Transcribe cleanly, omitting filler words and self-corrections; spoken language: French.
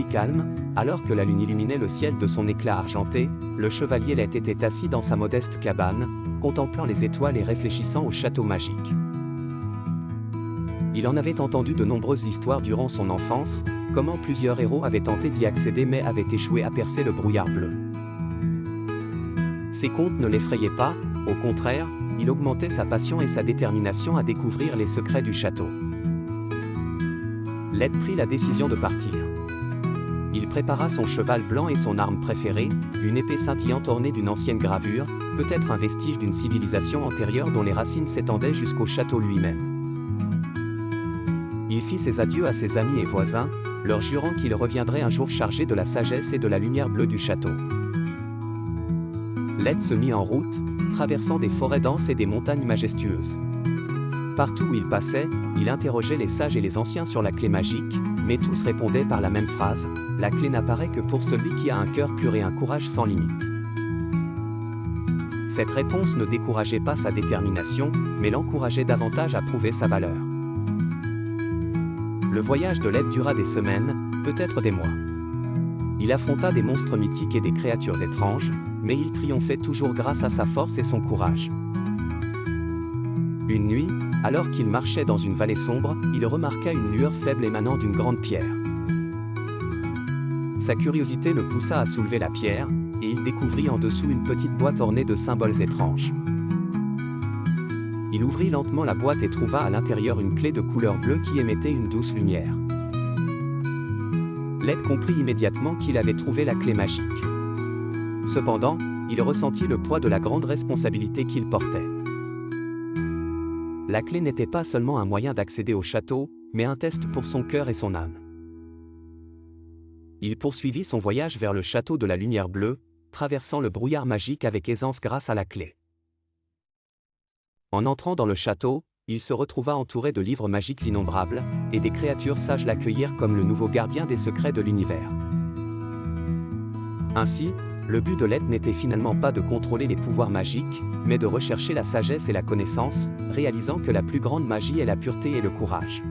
Calme, alors que la lune illuminait le ciel de son éclat argenté, le chevalier Lett était assis dans sa modeste cabane, contemplant les étoiles et réfléchissant au château magique. Il en avait entendu de nombreuses histoires durant son enfance, comment plusieurs héros avaient tenté d'y accéder mais avaient échoué à percer le brouillard bleu. Ces contes ne l'effrayaient pas, au contraire, il augmentait sa passion et sa détermination à découvrir les secrets du château. Lett prit la décision de partir. Il prépara son cheval blanc et son arme préférée, une épée scintillante ornée d'une ancienne gravure, peut-être un vestige d'une civilisation antérieure dont les racines s'étendaient jusqu'au château lui-même. Il fit ses adieux à ses amis et voisins, leur jurant qu'il reviendrait un jour chargé de la sagesse et de la lumière bleue du château. Lett se mit en route, traversant des forêts denses et des montagnes majestueuses. Partout où il passait, il interrogeait les sages et les anciens sur la clé magique, mais tous répondaient par la même phrase, « La clé n'apparaît que pour celui qui a un cœur pur et un courage sans limite. » Cette réponse ne décourageait pas sa détermination, mais l'encourageait davantage à prouver sa valeur. Le voyage de Lett dura des semaines, peut-être des mois. Il affronta des monstres mythiques et des créatures étranges, mais il triomphait toujours grâce à sa force et son courage. Une nuit, alors qu'il marchait dans une vallée sombre, il remarqua une lueur faible émanant d'une grande pierre. Sa curiosité le poussa à soulever la pierre, et il découvrit en dessous une petite boîte ornée de symboles étranges. Il ouvrit lentement la boîte et trouva à l'intérieur une clé de couleur bleue qui émettait une douce lumière. Lett comprit immédiatement qu'il avait trouvé la clé magique. Cependant, il ressentit le poids de la grande responsabilité qu'il portait. La clé n'était pas seulement un moyen d'accéder au château, mais un test pour son cœur et son âme. Il poursuivit son voyage vers le château de la lumière bleue, traversant le brouillard magique avec aisance grâce à la clé. En entrant dans le château, il se retrouva entouré de livres magiques innombrables, et des créatures sages l'accueillirent comme le nouveau gardien des secrets de l'univers. Ainsi, le but de Lett n'était finalement pas de contrôler les pouvoirs magiques, mais de rechercher la sagesse et la connaissance, réalisant que la plus grande magie est la pureté et le courage.